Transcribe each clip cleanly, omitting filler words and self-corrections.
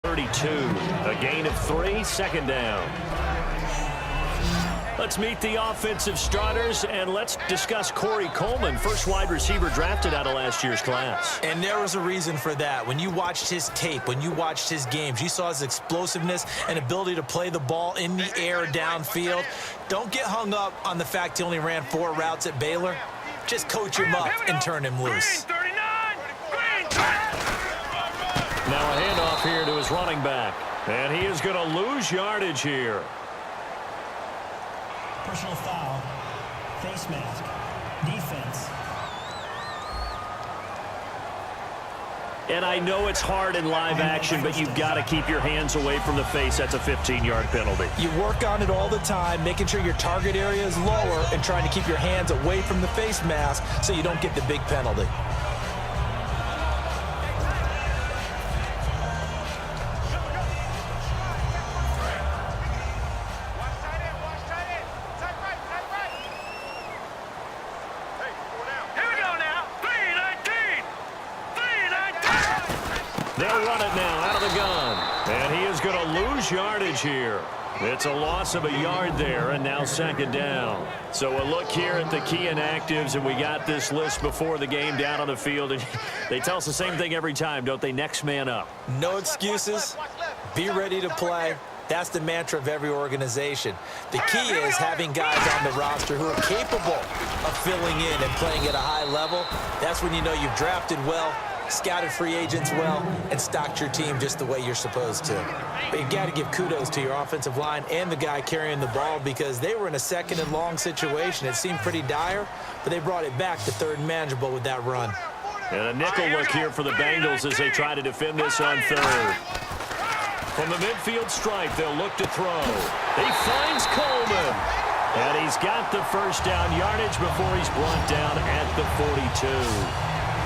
32. A gain of 3, second down. Let's meet the offensive starters, and let's discuss Corey Coleman, first wide receiver drafted out of last year's class. And there was a reason for that. When you watched his tape, when you watched his games, you saw his explosiveness and ability to play the ball in the air downfield. Don't get hung up on the fact he only ran 4 routes at Baylor. Just coach him up and turn him loose. Now a handoff here to his running back, and he is going to lose yardage here. Personal foul, face mask, defense. And I know it's hard in live action, but you've got to keep your hands away from the face. That's a 15-yard penalty. You work on it all the time, making sure your target area is lower and trying to keep your hands away from the face mask so you don't get the big penalty. They'll run it now out of the gun. And he is going to lose yardage here. It's a loss of a yard there, and now second down. So a look here at the key inactives, and we got this list before the game down on the field. And they tell us the same thing every time, don't they? Next man up. No excuses. Be ready to play. That's the mantra of every organization. The key is having guys on the roster who are capable of filling in and playing at a high level. That's when you know you've drafted well, scouted free agents well, and stocked your team just the way you're supposed to. But you've got to give kudos to your offensive line and the guy carrying the ball because they were in a second and long situation. It seemed pretty dire, but they brought it back to third and manageable with that run. And a nickel look here for the Bengals as they try to defend this on third. From the midfield stripe, they'll look to throw. He finds Coleman. And he's got the first down yardage before he's brought down at the 42.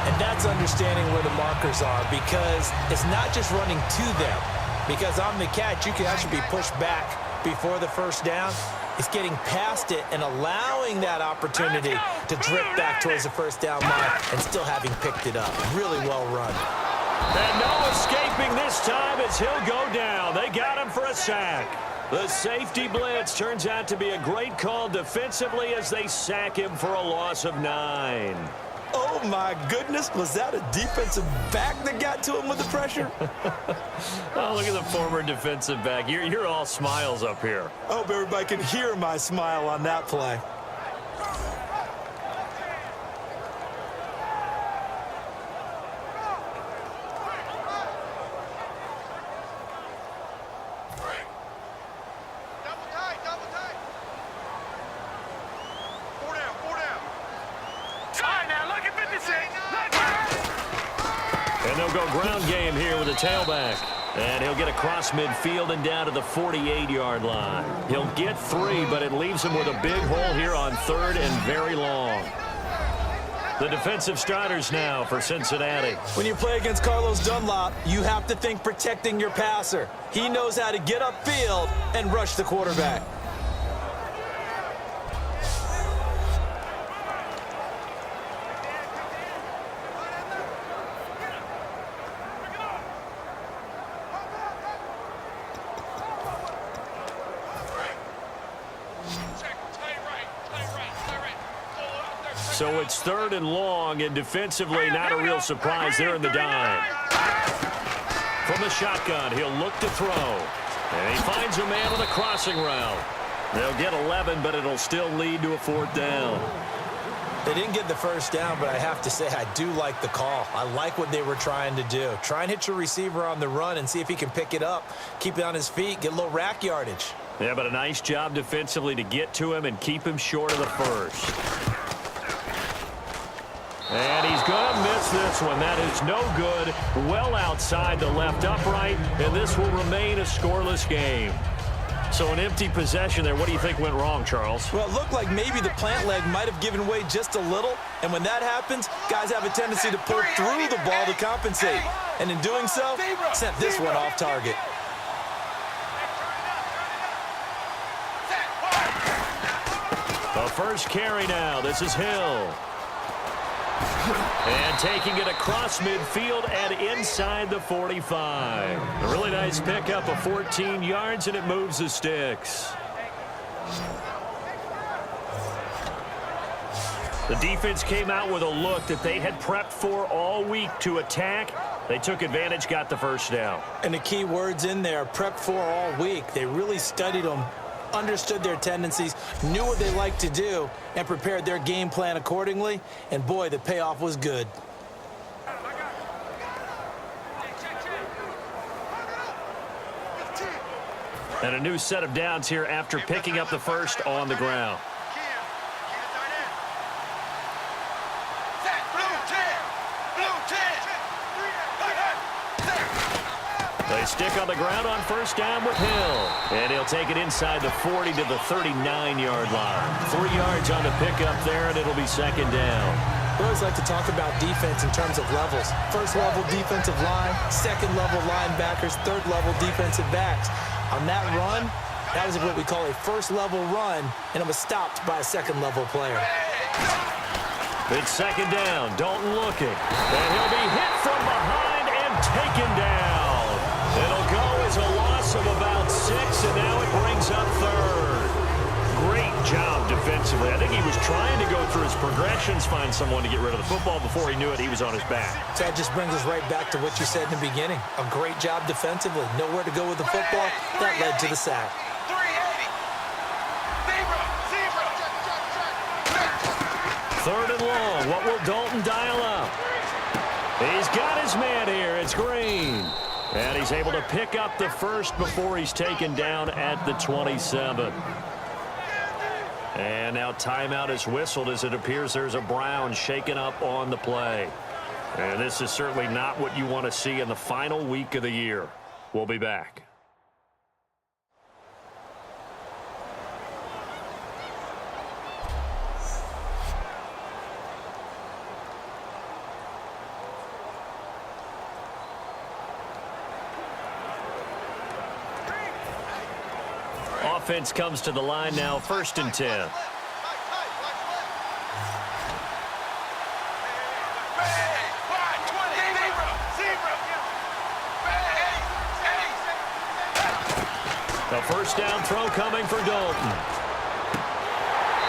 And that's understanding where the markers are because it's not just running to them. Because on the catch, you can actually be pushed back before the first down. It's getting past it and allowing that opportunity to drift back towards the first down line and still having picked it up. Really well run. And no escaping this time as he'll go down. They got him for a sack. The safety blitz turns out to be a great call defensively as they sack him for a loss of 9. Oh, my goodness. Was that a defensive back that got to him with the pressure? Oh, look at the former defensive back. You're all smiles up here. I hope everybody can hear my smile on that play. And they'll go ground game here with a tailback. And he'll get across midfield and down to the 48-yard line. He'll get 3, but it leaves him with a big hole here on third and very long. The defensive starters now for Cincinnati. When you play against Carlos Dunlop, you have to think protecting your passer. He knows how to get upfield and rush the quarterback. So it's third and long, and defensively not a real surprise there in the dime. From the shotgun, he'll look to throw. And he finds a man on the crossing route. They'll get 11, but it'll still lead to a 4th down. They didn't get the first down, but I have to say I do like the call. I like what they were trying to do. Try and hit your receiver on the run and see if he can pick it up, keep it on his feet, get a little rack yardage. Yeah, but a nice job defensively to get to him and keep him short of the first. And he's going to miss this one. That is no good. Well outside the left upright, and this will remain a scoreless game. So an empty possession there. What do you think went wrong, Charles? Well, it looked like maybe the plant leg might have given way just a little, and when that happens, guys have a tendency to pull through the ball to compensate. And in doing so, sent this one off target. The first carry now. This is Hill. And taking it across midfield and inside the 45. A really nice pickup of 14 yards, and it moves the sticks. The defense came out with a look that they had prepped for all week to attack. They took advantage, got the first down. And the key words in there, prepped for all week. They really studied them, understood their tendencies, knew what they liked to do, and prepared their game plan accordingly. And, boy, the payoff was good. And a new set of downs here after picking up the first on the ground. They stick on the ground on first down with Hill. And he'll take it inside the 40 to the 39-yard line. 3 yards on the pickup there, and it'll be second down. We always like to talk about defense in terms of levels. First-level defensive line, second-level linebackers, third-level defensive backs. On that run, that was what we call a first-level run, and it was stopped by a second-level player. It's second down. Dalton looking. And he'll be hit from behind and taken down. It'll go as a loss of about 6, and now it brings up third. Great job defensively. I think he was trying to go through his progressions, find someone to get rid of the football. Before he knew it, he was on his back. So that just brings us right back to what you said in the beginning. A great job defensively. Nowhere to go with the football. That led to the sack. 3rd and long. What will Dalton dial up? He's got his man here. It's Green. And he's able to pick up the first before he's taken down at the 27. And now timeout is whistled as it appears there's a Brown shaken up on the play. And this is certainly not what you want to see in the final week of the year. We'll be back. Offense comes to the line now, 1st and 10. A first down throw coming for Dalton.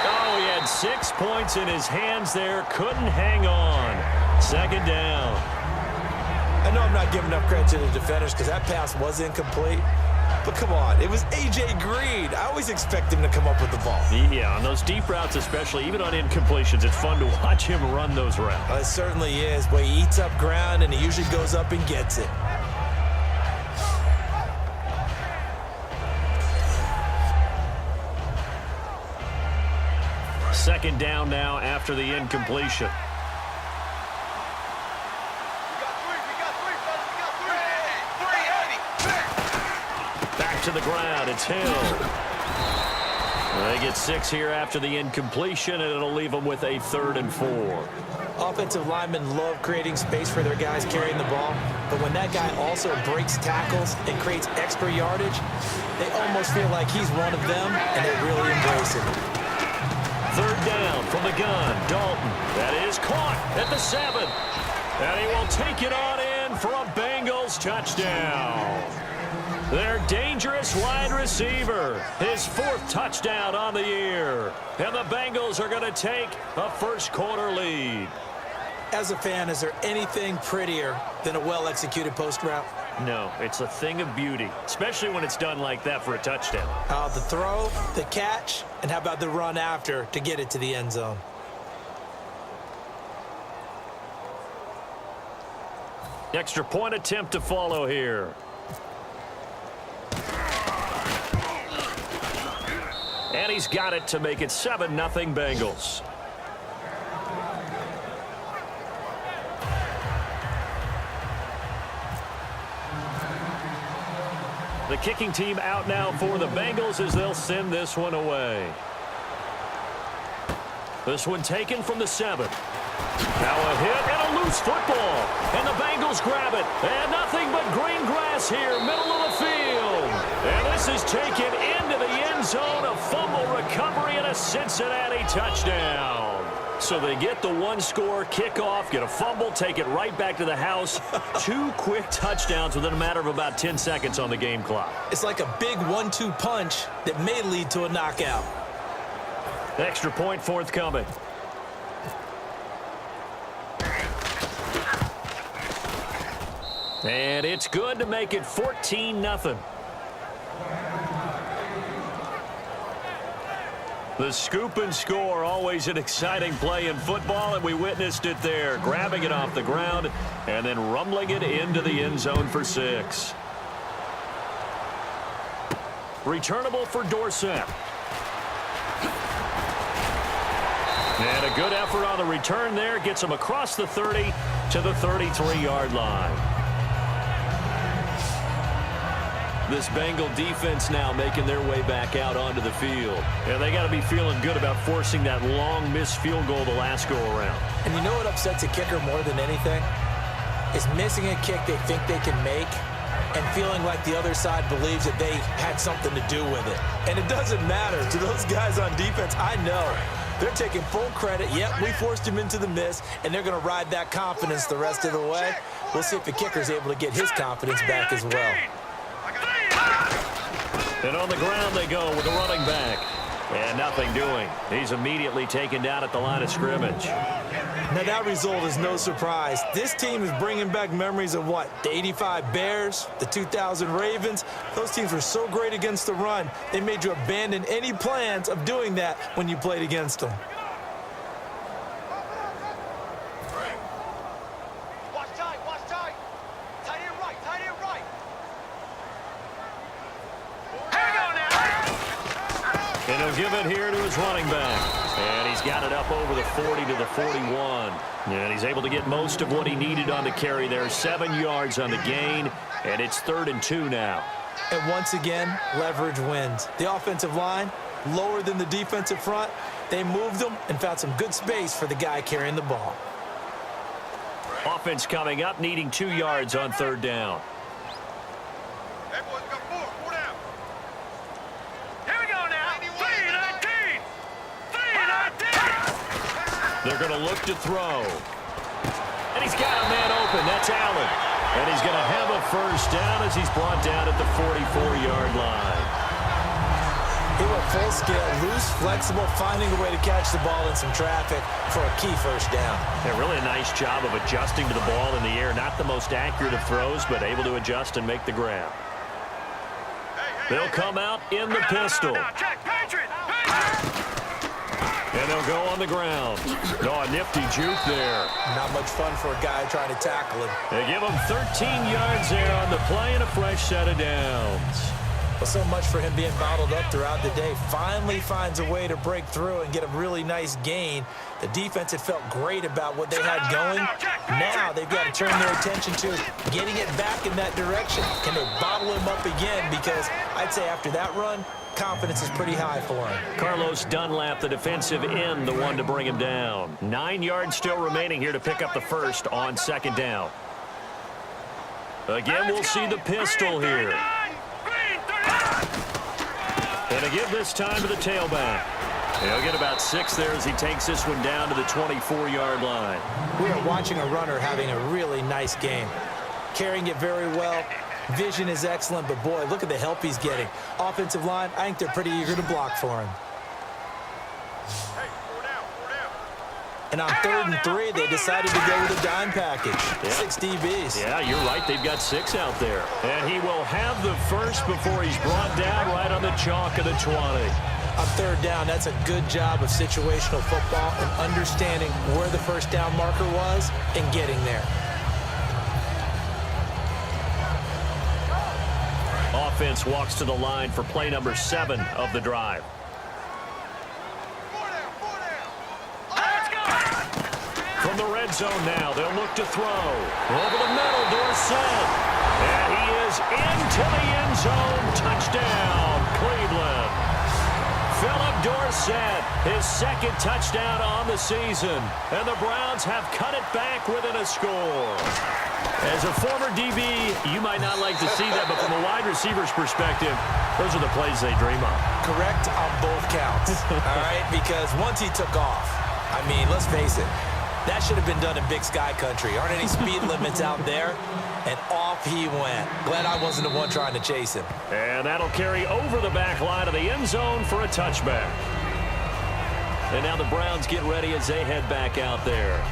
Oh, he had 6 points in his hands there. Couldn't hang on. Second down. I know I'm not giving enough credit to the defenders because that pass was incomplete. But come on, it was A.J. Green. I always expect him to come up with the ball. Yeah, on those deep routes especially, even on incompletions, it's fun to watch him run those routes. It certainly is, but he eats up ground and he usually goes up and gets it. Second down now after the incompletion. To the ground, it's Hill. They get 6 here after the incompletion, and it'll leave them with a 3rd and 4. Offensive linemen love creating space for their guys carrying the ball, but when that guy also breaks tackles and creates extra yardage, they almost feel like he's one of them, and they really embrace it. 3rd down from the gun, Dalton. That is caught at the 7. And he will take it on in for a Bengals touchdown. Their dangerous wide receiver, his 4th touchdown on the year. And the Bengals are going to take a first-quarter lead. As a fan, is there anything prettier than a well-executed post route? No, it's a thing of beauty, especially when it's done like that for a touchdown. The throw, the catch, and how about the run after to get it to the end zone? Extra point attempt to follow here. And he's got it to make it 7-0 Bengals. The kicking team out now for the Bengals as they'll send this one away. This one taken from the 7. Now a hit and a loose football. And the Bengals grab it. And nothing but green grass here, middle of the field. And this is taken into the end zone. A fumble recovery and a Cincinnati touchdown. So they get the one-score kickoff, get a fumble, take it right back to the house. 2 quick touchdowns within a matter of about 10 seconds on the game clock. It's like a big 1-2 punch that may lead to a knockout. Extra point forthcoming. And it's good to make it 14-0. The scoop and score, always an exciting play in football, and we witnessed it there, grabbing it off the ground and then rumbling it into the end zone for 6. Returnable for Dorsett. And a good effort on the return there, gets him across the 30 to the 33-yard line. This Bengal defense now making their way back out onto the field. And they got to be feeling good about forcing that long missed field goal the last go-around. And you know what upsets a kicker more than anything? Is missing a kick they think they can make and feeling like the other side believes that they had something to do with it. And it doesn't matter to those guys on defense. I know. They're taking full credit. Yep, we forced him into the miss, and they're going to ride that confidence the rest of the way. We'll see if the kicker's able to get his confidence back as well. And on the ground they go with the running back. And nothing doing. He's immediately taken down at the line of scrimmage. Now that result is no surprise. This team is bringing back memories of what? The 85 Bears, the 2000 Ravens. Those teams were so great against the run, they made you abandon any plans of doing that when you played against them. And he'll give it here to his running back. And he's got it up over the 40 to the 41. And he's able to get most of what he needed on the carry there. 7 yards on the gain. And it's 3rd and 2 now. And once again, leverage wins. The offensive line, lower than the defensive front. They moved them and found some good space for the guy carrying the ball. Offense coming up, needing 2 yards on 3rd down. They're going to look to throw. And he's got a man open. That's Allen. And he's going to have a first down as he's brought down at the 44-yard line. He went full scale, loose, flexible, finding a way to catch the ball in some traffic for a key first down. Yeah, really a nice job of adjusting to the ball in the air. Not the most accurate of throws, but able to adjust and make the grab. They'll come out in the pistol. And they'll go on the ground. Oh, a nifty juke there. Not much fun for a guy trying to tackle him. They give him 13 yards there on the play and a fresh set of downs. Well, so much for him being bottled up throughout the day. Finally finds a way to break through and get a really nice gain. The defense had felt great about what they had going. Now they've got to turn their attention to getting it back in that direction. Can they bottle him up again? Because I'd say after that run, confidence is pretty high for him. Carlos Dunlap, the defensive end, the one to bring him down. 9 yards still remaining here to pick up the first on 2nd down. Again, we'll see the pistol here. And a give this time to the tailback. He'll get about 6 there as he takes this one down to the 24-yard line. We are watching a runner having a really nice game. Carrying it very well. Vision is excellent, but boy, look at the help he's getting. Offensive line, I think they're pretty eager to block for him. And on 3rd and 3, they decided to go with a dime package. Yeah. 6 DBs. Yeah, you're right. They've got 6 out there. And he will have the first before he's brought down right on the chalk of the 20. On 3rd down, that's a good job of situational football and understanding where the first down marker was and getting there. Offense walks to the line for play number 7 of the drive. From the red zone now, they'll look to throw. Over the middle, Dorsett. And he is into the end zone. Touchdown, Cleveland. Philip Dorsett, his 2nd touchdown on the season. And the Browns have cut it back within a score. As a former DB, you might not like to see that, but from a wide receiver's perspective, those are the plays they dream of. Correct on both counts, all right? Because once he took off, I mean, let's face it. That should have been done in Big Sky country. Aren't any speed limits out there? And off he went. Glad I wasn't the one trying to chase him. And that'll carry over the back line of the end zone for a touchback. And now the Browns get ready as they head back out there.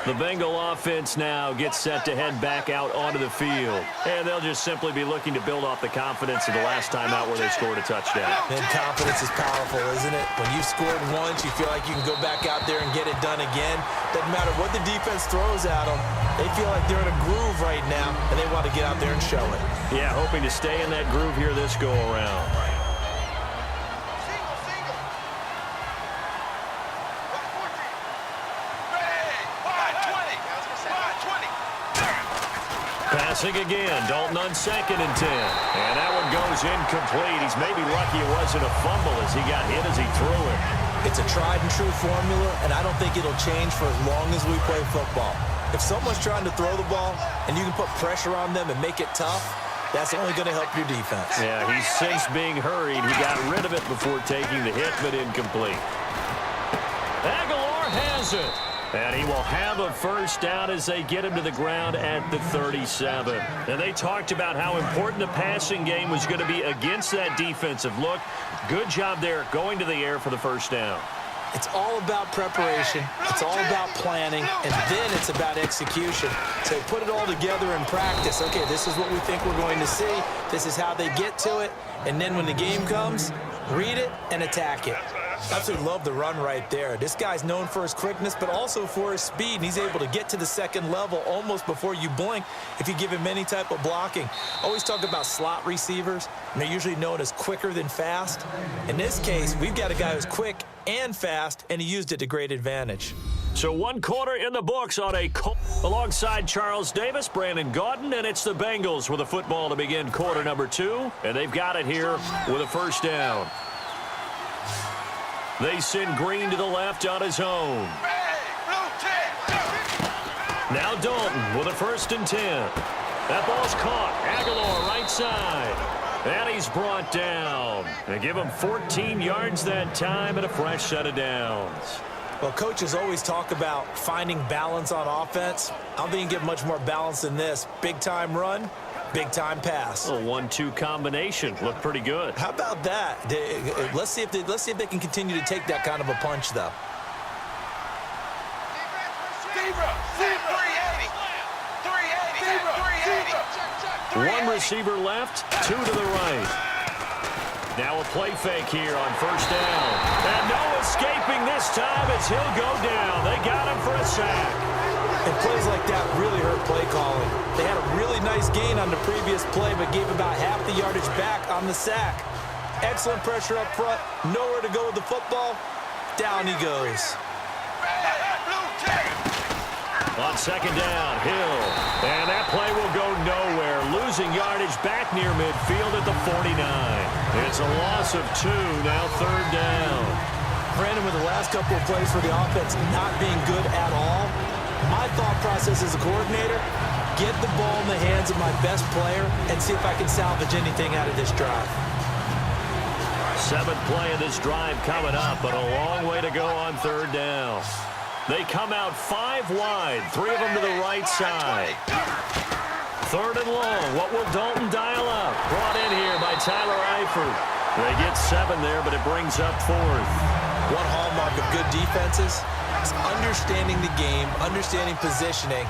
The Bengal offense now gets set to head back out onto the field. And they'll just simply be looking to build off the confidence of the last time out where they scored a touchdown. And confidence is powerful, isn't it? When you've scored once, you feel like you can go back out there and get it done again. Doesn't matter what the defense throws at them. They feel like they're in a groove right now, and they want to get out there and show it. Yeah, hoping to stay in that groove here this go-around. Passing again, Dalton on 2nd and 10. And that one goes incomplete. He's maybe lucky it wasn't a fumble as he got hit as he threw it. It's a tried and true formula, and I don't think it'll change for as long as we play football. If someone's trying to throw the ball and you can put pressure on them and make it tough, that's only going to help your defense. Yeah, he's since being hurried. He got rid of it before taking the hit, but incomplete. Aguilar has it. And he will have a first down as they get him to the ground at the 37. And they talked about how important the passing game was going to be against that defensive look. Good job there going to the air for the first down. It's all about preparation. It's all about planning. And then it's about execution. So put it all together in practice. Okay, this is what we think we're going to see. This is how they get to it. And then when the game comes, read it and attack it. Absolutely love the run right there. This guy's known for his quickness, but also for his speed. And he's able to get to the second level almost before you blink if you give him any type of blocking. Always talk about slot receivers, and they're usually known as quicker than fast. In this case, we've got a guy who's quick and fast, and he used it to great advantage. So 1 quarter in the books on a alongside Charles Davis, Brandon Gaudin, and it's the Bengals with a football to begin quarter number 2, and they've got it here with a first down. They send Green to the left on his own. Now Dalton with a 1st and 10. That ball's caught. Aguilar right side. And he's brought down. They give him 14 yards that time and a fresh set of downs. Well, coaches always talk about finding balance on offense. I don't think you get much more balance than this. Big-time run, big-time pass. A 1-2 combination. Looked pretty good. How about that? Let's see if they can continue to take that kind of a punch, though. One receiver left, 2 to the right. Now a play fake here on first down. And no escaping this time as he'll go down. They got him for a sack. And plays like that really hurt play calling. They had a really nice gain on the previous play, but gave about half the yardage back on the sack. Excellent pressure up front. Nowhere to go with the football. Down he goes. On second down, Hill. And that play will go nowhere. Losing yardage back near midfield at the 49. It's a loss of 2, now third down. Brandon, with the last couple of plays for the offense not being good at all, my thought process as a coordinator, get the ball in the hands of my best player and see if I can salvage anything out of this drive. 7th play of this drive coming up, but a long way to go on third down. They come out 5 wide, 3 of them to the right side. 3rd and long. What will Dalton dial up? Brought in here by Tyler Eifert. They get 7 there, but it brings up 4th. One hallmark of good defenses is understanding the game, understanding positioning,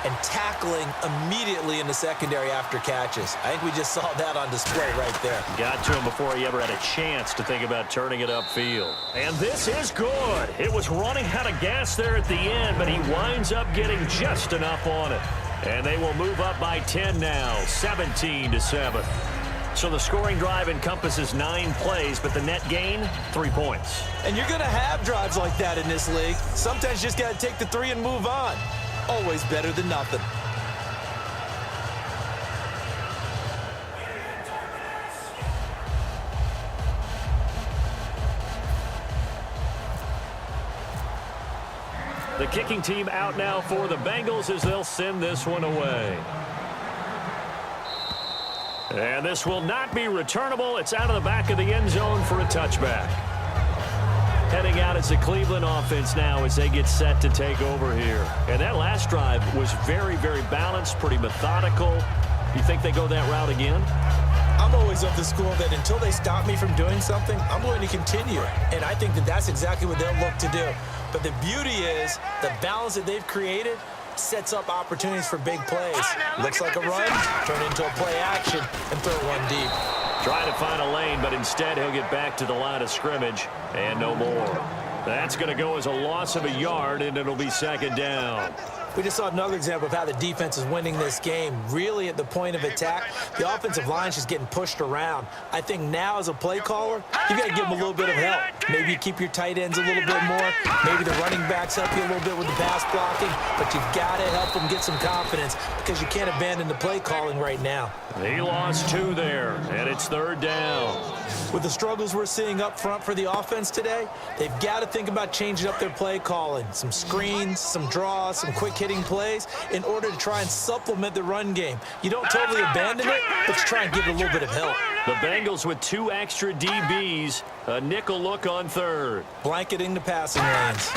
and tackling immediately in the secondary after catches. I think we just saw that on display right there. Got to him before he ever had a chance to think about turning it upfield. And this is good. It was running out of gas there at the end, but he winds up getting just enough on it. And they will move up by 10 now, 17-7. So the scoring drive encompasses 9 plays, but the net gain, 3 points. And you're going to have drives like that in this league. Sometimes you just got to take the 3 and move on. Always better than nothing. The kicking team out now for the Bengals as they'll send this one away. And this will not be returnable. It's out of the back of the end zone for a touchback. Heading out as the Cleveland offense now as they get set to take over here. And that last drive was very, very balanced, pretty methodical. You think they go that route again? I'm always of the school that until they stop me from doing something, I'm going to continue. And I think that that's exactly what they'll look to do. But the beauty is the balance that they've created sets up opportunities for big plays. Looks like a run, turn into a play action, and throw one deep. Trying to find a lane, but instead he'll get back to the line of scrimmage and no more. That's going to go as a loss of a yard, and it'll be second down. We just saw another example of how the defense is winning this game. Really at the point of attack, the offensive line's just getting pushed around. I think now as a play caller, you got to give them a little bit of help. Maybe you keep your tight ends a little bit more. Maybe the running backs help you a little bit with the pass blocking. But you've got to help them get some confidence because you can't abandon the play calling right now. He lost 2 there, and it's third down. With the struggles we're seeing up front for the offense today, they've got to think about changing up their play calling. Some screens, some draws, some quick hitting plays in order to try and supplement the run game. You don't totally abandon it, but you try and give it a little bit of help. The Bengals with 2 extra DBs, a nickel look on third. Blanketing the passing lanes.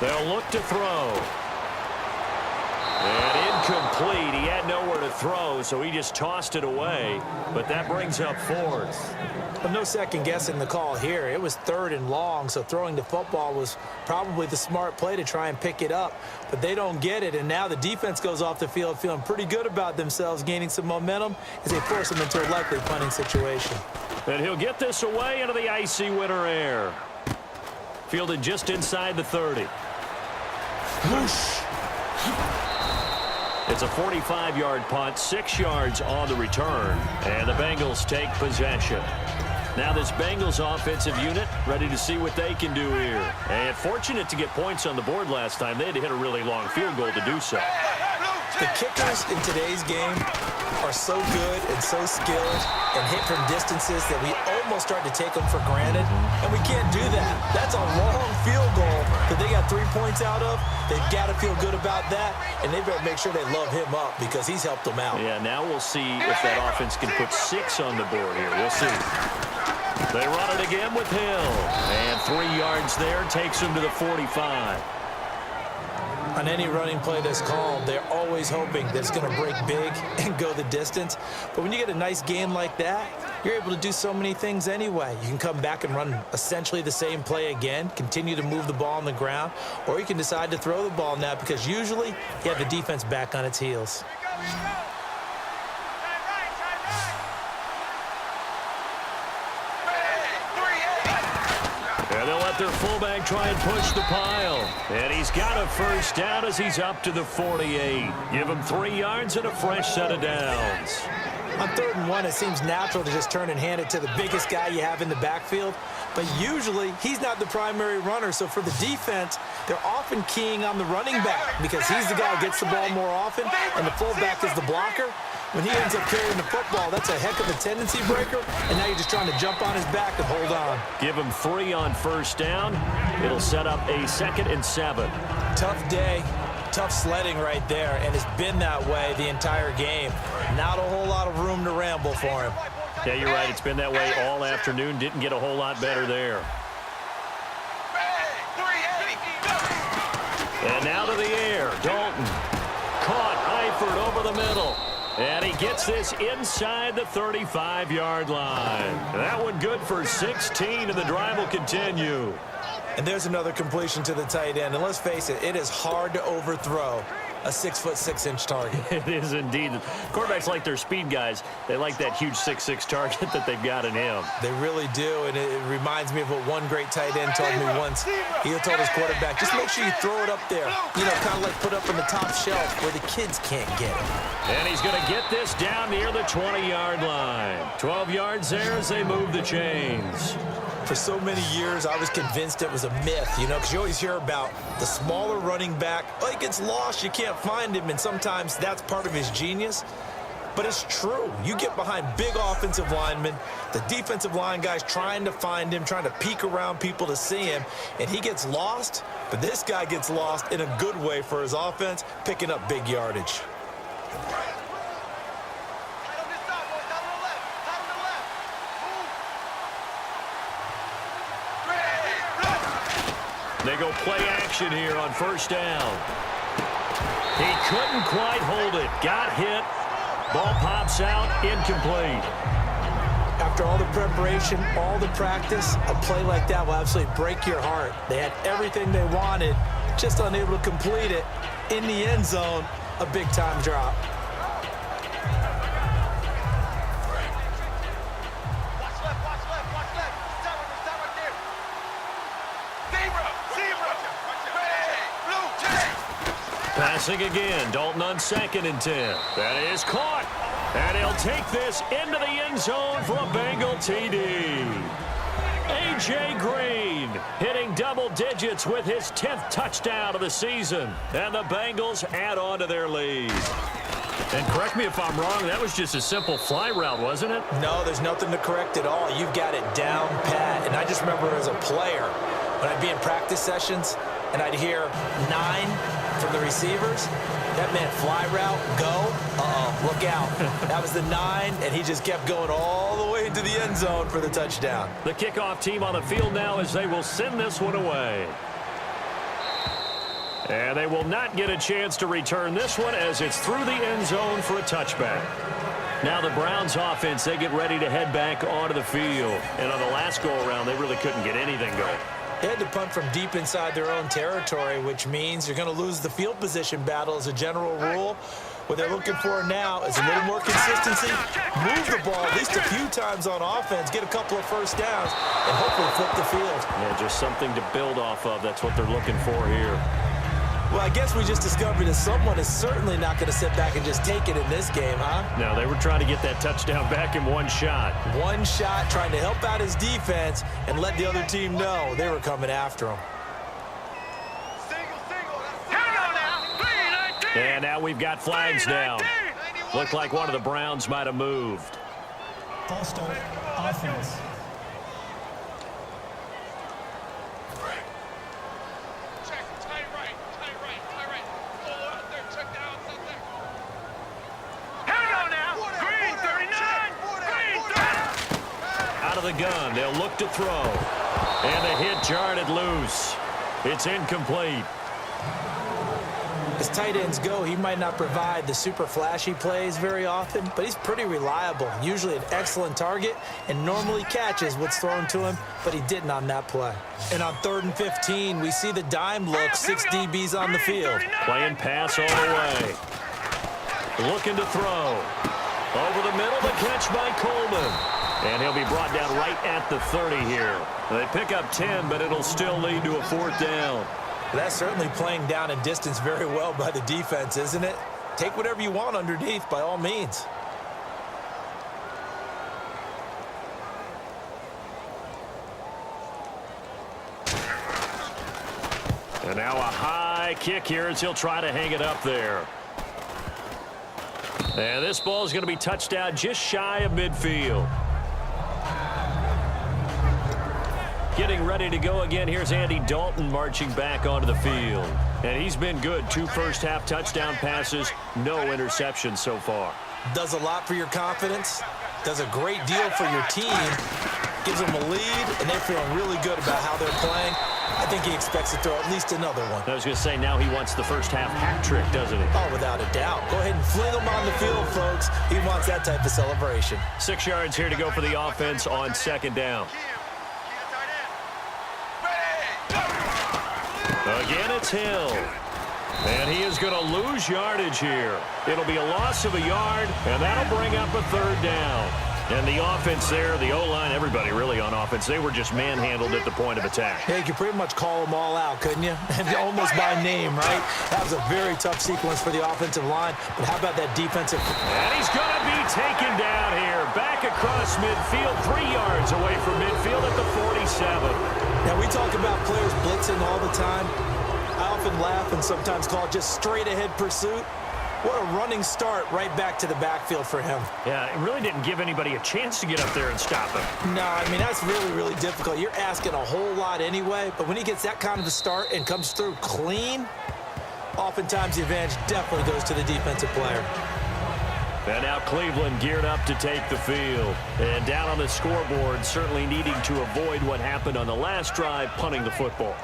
They'll look to throw. And incomplete. He had nowhere to throw, so he just tossed it away. But that brings up 4th. But no second guessing the call here. It was 3rd and long, so throwing the football was probably the smart play to try and pick it up. But they don't get it, and now the defense goes off the field feeling pretty good about themselves, gaining some momentum as they force them into a likely punting situation. And he'll get this away into the icy winter air. Fielded just inside the 30. Whoosh! It's a 45-yard punt, 6 yards on the return, and the Bengals take possession. Now this Bengals offensive unit ready to see what they can do here. And fortunate to get points on the board last time. They had to hit a really long field goal to do so. The kickers in today's game are so good and so skilled and hit from distances that we almost start to take them for granted, and we can't do that. That's a long field goal that they got 3 points out of. They've got to feel good about that, and they better make sure they love him up because he's helped them out. Yeah, now we'll see if that offense can put 6 on the board here. We'll see. They run it again with Hill, and 3 yards there takes him to the 45. On any running play that's called, they're always hoping that it's going to break big and go the distance. But when you get a nice game like that, you're able to do so many things anyway. You can come back and run essentially the same play again, continue to move the ball on the ground, or you can decide to throw the ball now because usually you have the defense back on its heels. And they'll let their fullback try and push the pile. And he's got a first down as he's up to the 48. Give him 3 yards and a fresh set of downs. On 3rd and 1, it seems natural to just turn and hand it to the biggest guy you have in the backfield. But usually, he's not the primary runner. So for the defense, they're often keying on the running back because he's the guy who gets the ball more often, and the fullback is the blocker. When he ends up carrying the football, that's a heck of a tendency breaker, and now you're just trying to jump on his back and hold on. Give him 3 on first down. It'll set up a 2nd and 7. Tough day, tough sledding right there, and it's been that way the entire game. Not a whole lot of room to ramble for him. Yeah, you're right. It's been that way all afternoon. Didn't get a whole lot better there. And now to the air. Dalton caught Eifert over the middle. And he gets this inside the 35-yard line. That one good for 16, and the drive will continue. And there's another completion to the tight end. And let's face it, it is hard to overthrow a 6'6" target. It is indeed. Quarterbacks like their speed guys. They like that huge 6'6" target that they've got in him. They really do, and it reminds me of what one great tight end told me once. He told his quarterback, just make sure you throw it up there. You know, kind of like put up on the top shelf where the kids can't get it. And he's going to get this down near the 20-yard line. 12 yards there as they move the chains. For so many years, I was convinced it was a myth, you know, because you always hear about the smaller running back. Oh, he gets lost, you can't find him, and sometimes that's part of his genius. But it's true. You get behind big offensive linemen, the defensive line guys trying to find him, trying to peek around people to see him, and he gets lost. But this guy gets lost in a good way for his offense, picking up big yardage. They go play action here on first down. He couldn't quite hold it. Got hit. Ball pops out, incomplete. After all the preparation, all the practice, a play like that will absolutely break your heart. They had everything they wanted, just unable to complete it. In the end zone, a big-time drop. Passing again, Dalton on 2nd and 10. That is caught. And he'll take this into the end zone for a Bengal TD. A.J. Green hitting double digits with his 10th touchdown of the season. And the Bengals add on to their lead. And correct me if I'm wrong, that was just a simple fly route, wasn't it? No, there's nothing to correct at all. You've got it down pat. And I just remember as a player, when I'd be in practice sessions and I'd hear 9 from the receivers, that meant fly route, go, look out. That was the 9, and he just kept going all the way into the end zone for the touchdown. The kickoff team on the field now as they will send this one away. And they will not get a chance to return this one as it's through the end zone for a touchback. Now the Browns offense, they get ready to head back onto the field. And on the last go-around, they really couldn't get anything going. They had to punt from deep inside their own territory, which means you're going to lose the field position battle as a general rule. What they're looking for now is a little more consistency, move the ball at least a few times on offense, get a couple of first downs, and hopefully flip the field. Yeah, just something to build off of. That's what they're looking for here. Well, I guess we just discovered that someone is certainly not going to sit back and just take it in this game, huh? No, they were trying to get that touchdown back in one shot. One shot, trying to help out his defense and let the other team know they were coming after him. And now we've got flags down. Looked like one of the Browns might have moved. False start, offense. The gun, they'll look to throw, and the hit jarred it loose. It's incomplete. As tight ends go, he might not provide the super flashy plays very often, but he's pretty reliable, usually an excellent target, and normally catches what's thrown to him, but he didn't on that play. And on 3rd and 15, we see the dime look, 6 DBs on the field. Playing pass all the way. Looking to throw. Over the middle, the catch by Coleman. And he'll be brought down right at the 30 here. They pick up 10, but it'll still lead to a 4th down. That's certainly playing down in distance very well by the defense, isn't it? Take whatever you want underneath, by all means. And now a high kick here as he'll try to hang it up there. And this ball is going to be touched down just shy of midfield. Getting ready to go again. Here's Andy Dalton marching back onto the field. And he's been good. 2 first-half touchdown passes, no interceptions so far. Does a lot for your confidence. Does a great deal for your team. Gives them a lead, and they're feeling really good about how they're playing. I think he expects to throw at least another one. I was going to say, now he wants the first-half hat trick, doesn't he? Oh, without a doubt. Go ahead and fling him on the field, folks. He wants that type of celebration. 6 yards here to go for the offense on 2nd down. Again, it's Hill. And he is going to lose yardage here. It'll be a loss of a yard, and that'll bring up a 3rd down. And the offense there, the O-line, everybody really on offense, they were just manhandled at the point of attack. Yeah, you could pretty much call them all out, couldn't you? Almost by name, right? That was a very tough sequence for the offensive line. But how about that defensive? And he's going to be taken down here. Back across midfield, 3 yards away from midfield at the 47. Now, we talk about players blitzing all the time. I often laugh and sometimes call it just straight-ahead pursuit. What a running start right back to the backfield for him. Yeah, it really didn't give anybody a chance to get up there and stop him. No, I mean, that's really, really difficult. You're asking a whole lot anyway, but when he gets that kind of a start and comes through clean, oftentimes the advantage definitely goes to the defensive player. And now Cleveland geared up to take the field. And down on the scoreboard, certainly needing to avoid what happened on the last drive, punting the football.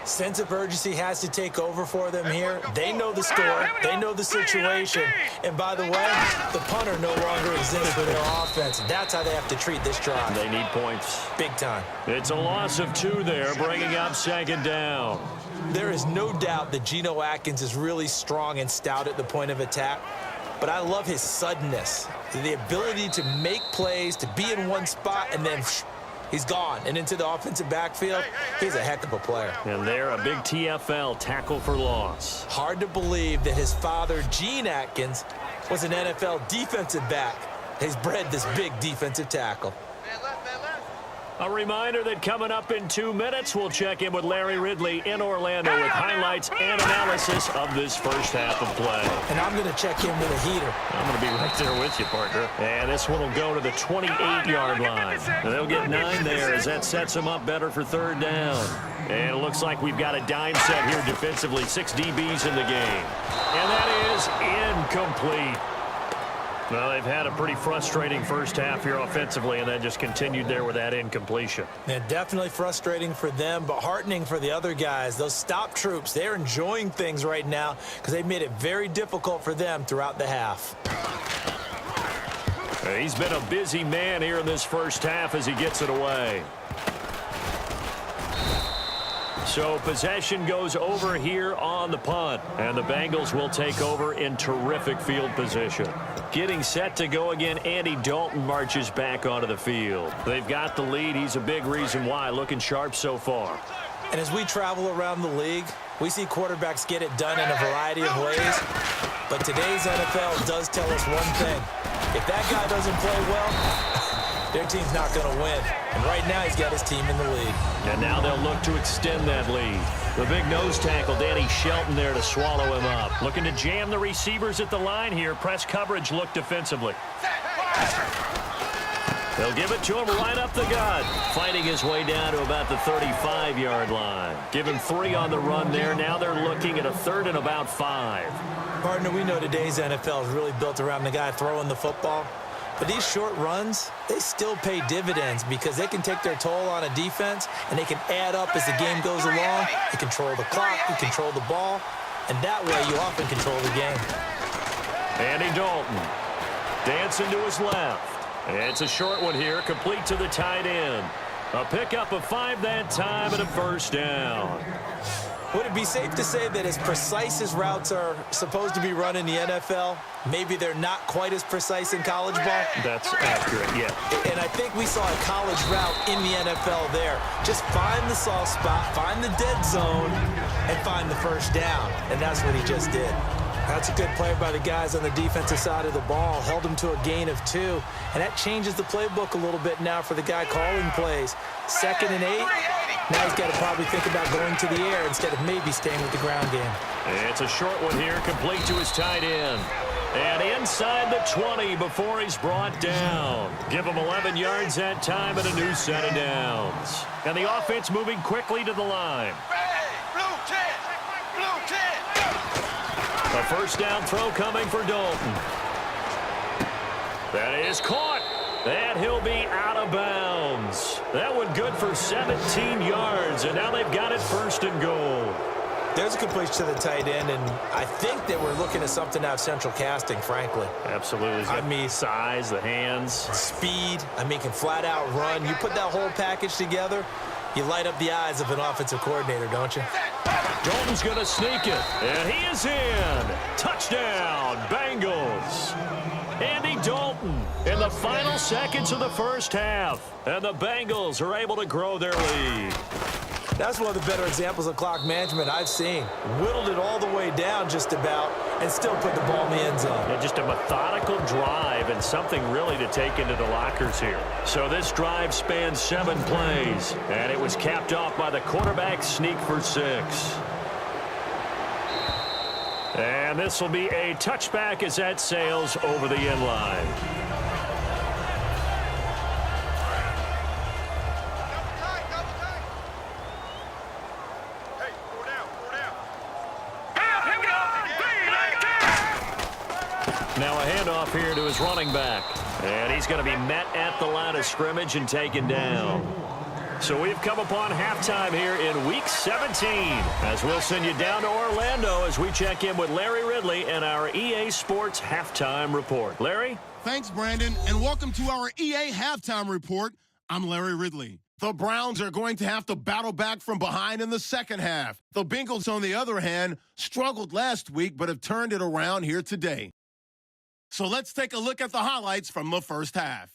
Sense of urgency has to take over for them here. They know the score. They know the situation. And by the way, the punter no longer exists for their offense. That's how they have to treat this drive. They need points. Big time. It's a loss of 2 there, bringing up 2nd down. There is no doubt that Geno Atkins is really strong and stout at the point of attack. But I love his suddenness, the ability to make plays, to be in one spot, and then he's gone and into the offensive backfield. He's a heck of a player. And there, a big TFL, tackle for loss. Hard to believe that his father, Gene Atkins, was an NFL defensive back. He's bred this big defensive tackle. A reminder that coming up in 2 minutes, we'll check in with Larry Ridley in Orlando with highlights and analysis of this first half of play. And I'm going to check in with a heater. I'm going to be right there with you, partner. And this one will go to the 28-yard line. And they'll get 9 there as that sets them up better for 3rd down. And it looks like we've got a dime set here defensively. 6 DBs in the game. And that is incomplete. Well, they've had a pretty frustrating first half here offensively, and then just continued there with that incompletion. Yeah, definitely frustrating for them, but heartening for the other guys. Those stop troops, they're enjoying things right now because they've made it very difficult for them throughout the half. He's been a busy man here in this first half as he gets it away. So possession goes over here on the punt, and the Bengals will take over in terrific field position. Getting set to go again, Andy Dalton marches back onto the field. They've got the lead. He's a big reason why, looking sharp so far. And as we travel around the league, we see quarterbacks get it done in a variety of ways. But today's NFL does tell us one thing. If that guy doesn't play well, their team's not going to win. And right now, he's got his team in the lead. And now they'll look to extend that lead. The big nose tackle, Danny Shelton, there to swallow him up. Looking to jam the receivers at the line here. Press coverage look defensively. They'll give it to him right up the gut. Fighting his way down to about the 35-yard line. Give him 3 on the run there. Now they're looking at a 3rd and about 5. Partner, we know today's NFL is really built around the guy throwing the football. But these short runs, they still pay dividends because they can take their toll on a defense and they can add up as the game goes along. You control the clock, you control the ball, and that way you often control the game. Andy Dalton dancing to his left. It's a short one here, complete to the tight end. A pickup of 5 that time and a 1st down. Would it be safe to say that as precise as routes are supposed to be run in the NFL, maybe they're not quite as precise in college ball? That's accurate, yeah. And I think we saw a college route in the NFL there. Just find the soft spot, find the dead zone, and find the 1st down. And that's what he just did. That's a good play by the guys on the defensive side of the ball. Held him to a gain of 2. And that changes the playbook a little bit now for the guy calling plays. 2nd and 8. Now he's got to probably think about going to the air instead of maybe staying with the ground game. It's a short one here, complete to his tight end. And inside the 20 before he's brought down. Give him 11 yards that time and a new set of downs. And the offense moving quickly to the line. A 1st down throw coming for Dalton. That is caught. And he'll be out of bounds. That one good for 17 yards, and now they've got it 1st and goal. There's a completion to the tight end, and I think that we're looking at something out of central casting, frankly. Absolutely. I mean, size, the hands. Speed. I mean, can flat out run. You put that whole package together, you light up the eyes of an offensive coordinator, don't you? Dalton's going to sneak it, and he is in. Touchdown, Bengals. Andy Dalton in the final seconds of the first half. And the Bengals are able to grow their lead. That's one of the better examples of clock management I've seen. Whittled it all the way down just about and still put the ball in the end zone. Yeah, just a methodical drive and something really to take into the lockers here. So this drive spans 7 plays, and it was capped off by the quarterback sneak for 6. And this will be a touchback as that sails over the end line. Now a handoff here to his running back. And he's going to be met at the line of scrimmage and taken down. So we've come upon halftime here in Week 17 as we'll send you down to Orlando as we check in with Larry Ridley and our EA Sports Halftime Report. Larry? Thanks, Brandon, and welcome to our EA Halftime Report. I'm Larry Ridley. The Browns are going to have to battle back from behind in the second half. The Bengals, on the other hand, struggled last week but have turned it around here today. So let's take a look at the highlights from the first half.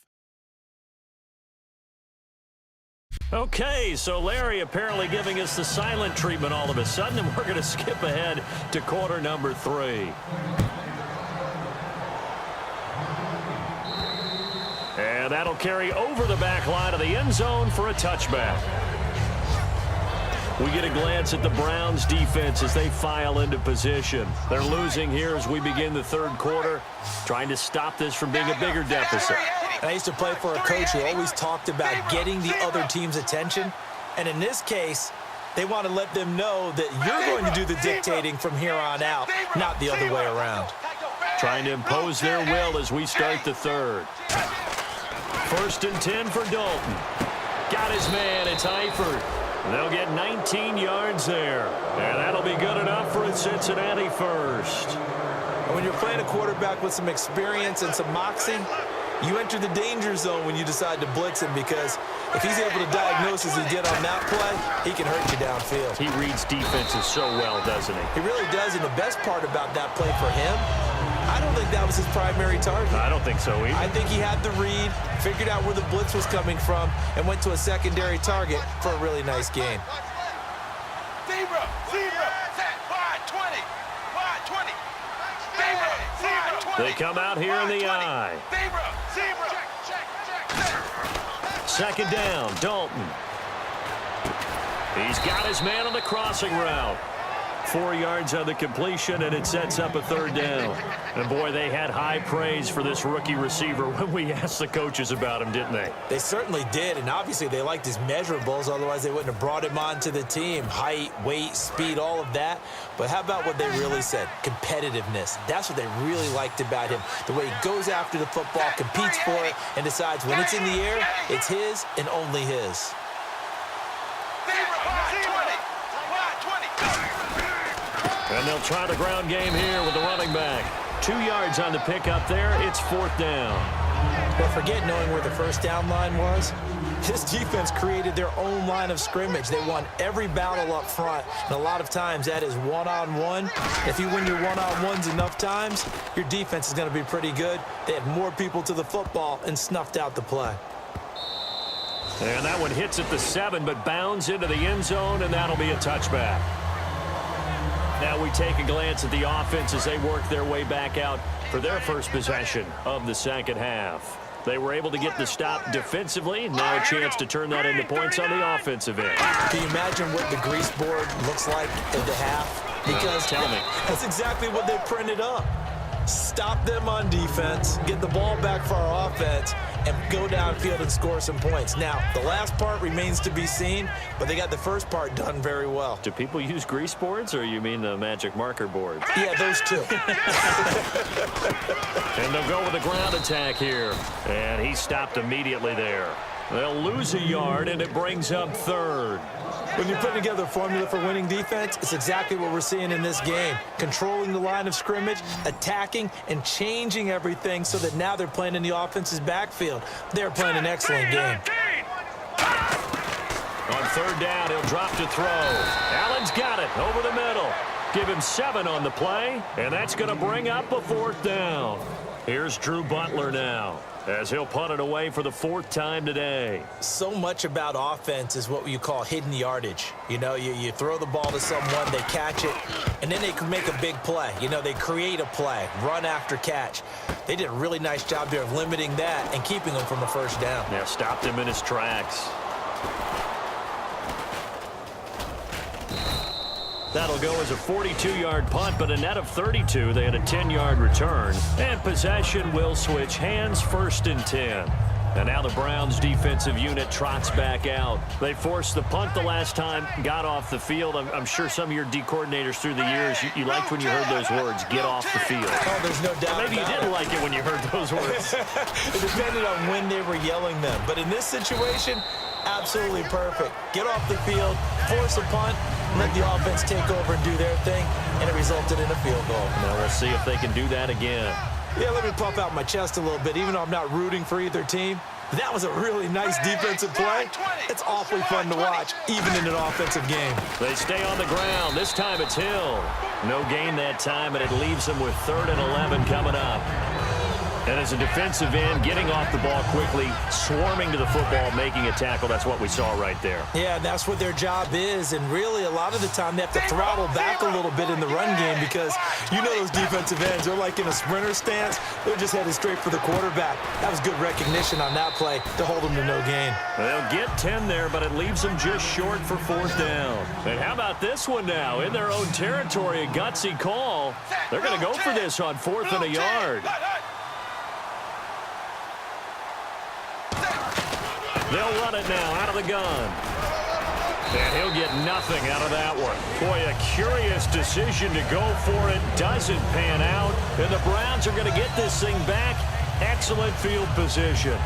Okay, so Larry apparently giving us the silent treatment all of a sudden, and we're going to skip ahead to quarter number 3. And that'll carry over the back line of the end zone for a touchback. We get a glance at the Browns defense as they file into position. They're losing here as we begin the third quarter, trying to stop this from being a bigger deficit. And I used to play for a coach who always talked about getting the other team's attention. And in this case, they want to let them know that you're going to do the dictating from here on out, not the other way around. Trying to impose their will as we start the third. 1st and 10 for Dalton. Got his man. It's Eifert. They'll get 19 yards there. And that'll be good enough for a Cincinnati first. When you're playing a quarterback with some experience and some moxie, you enter the danger zone when you decide to blitz him, because if he's able to diagnose as he did on that play, he can hurt you downfield. He reads defenses so well, doesn't he? He really does, and the best part about that play for him, I don't think that was his primary target. I don't think so either. I think he had the read, figured out where the blitz was coming from, and went to a secondary target for a really nice gain. Zebra, wide 20, wide 20. They come out here in the eye. Zebra. Second down, Dalton. He's got his man on the crossing route. 4 yards on the completion, and it sets up a third down. And, boy, they had high praise for this rookie receiver when we asked the coaches about him, didn't they? They certainly did, and obviously they liked his measurables. Otherwise, they wouldn't have brought him onto the team. Height, weight, speed, all of that. But how about what they really said? Competitiveness. That's what they really liked about him. The way he goes after the football, competes for it, and decides when it's in the air, it's his and only his. And they'll try the ground game here with the running back. 2 yards on the pickup there. It's 4th down. But forget knowing where the first down line was. This defense created their own line of scrimmage. They won every battle up front, and a lot of times that is one-on-one. If you win your one-on-ones enough times, your defense is going to be pretty good. They had more people to the football and snuffed out the play. And that one hits at the 7, but bounds into the end zone, and that'll be a touchback. Now we take a glance at the offense as they work their way back out for their first possession of the second half. They were able to get the stop defensively. Now a chance to turn that into points on the offensive end. Can you imagine what the grease board looks like at the half? Because tell me. That's exactly what they printed up. Stop them on defense, get the ball back for our offense, and go downfield and score some points. Now, the last part remains to be seen, but they got the first part done very well. Do people use grease boards, or you mean the magic marker boards? Yeah, those two. And they'll go with a ground attack here. And he stopped immediately there. They'll lose a yard, and it brings up 3rd. When you're putting together a formula for winning defense, it's exactly what we're seeing in this game. Controlling the line of scrimmage, attacking, and changing everything so that now they're playing in the offense's backfield. They're playing an excellent game. On 3rd down, he'll drop to throw. Allen's got it over the middle. Give him 7 on the play, and that's going to bring up a 4th down. Here's Drew Butler now, as he'll punt it away for the 4th time today. So much about offense is what you call hidden yardage. You know, you throw the ball to someone, they catch it, and then they can make a big play. You know, they create a play, run after catch. They did a really nice job here of limiting that and keeping him from a first down. Yeah, stopped him in his tracks. That'll go as a 42-yard punt, but a net of 32. They had a 10-yard return. And possession will switch hands, 1st and 10. And now the Browns defensive unit trots back out. They forced the punt the last time, got off the field. I'm sure some of your D coordinators through the years, you liked when you heard those words, get off the field. Oh, there's no doubt. Maybe you didn't like it when you heard those words. It depended on when they were yelling them. But in this situation, Absolutely perfect. Get off the field, force a punt, let the offense take over and do their thing, and it resulted in a field goal. Now we'll see if they can do that again. Yeah, let me puff out my chest a little bit, even though I'm not rooting for either team. That was a really nice defensive play. It's awfully fun to watch, even in an offensive game. They stay on the ground. This time it's Hill. No gain that time, and it leaves them with 3rd and 11 coming up. And as a defensive end, getting off the ball quickly, swarming to the football, making a tackle, that's what we saw right there. Yeah, and that's what their job is. And really, a lot of the time, they have to throttle back a little bit in the run game because you know those defensive ends, they're like in a sprinter stance. They're just headed straight for the quarterback. That was good recognition on that play to hold them to no gain. They'll get 10 there, but it leaves them just short for 4th down. And how about this one now? In their own territory, a gutsy call. They're going to go for this on 4th and a yard. They'll run it now out of the gun. And he'll get nothing out of that one. Boy, a curious decision to go for it. Doesn't pan out. And the Browns are going to get this thing back. Excellent field position.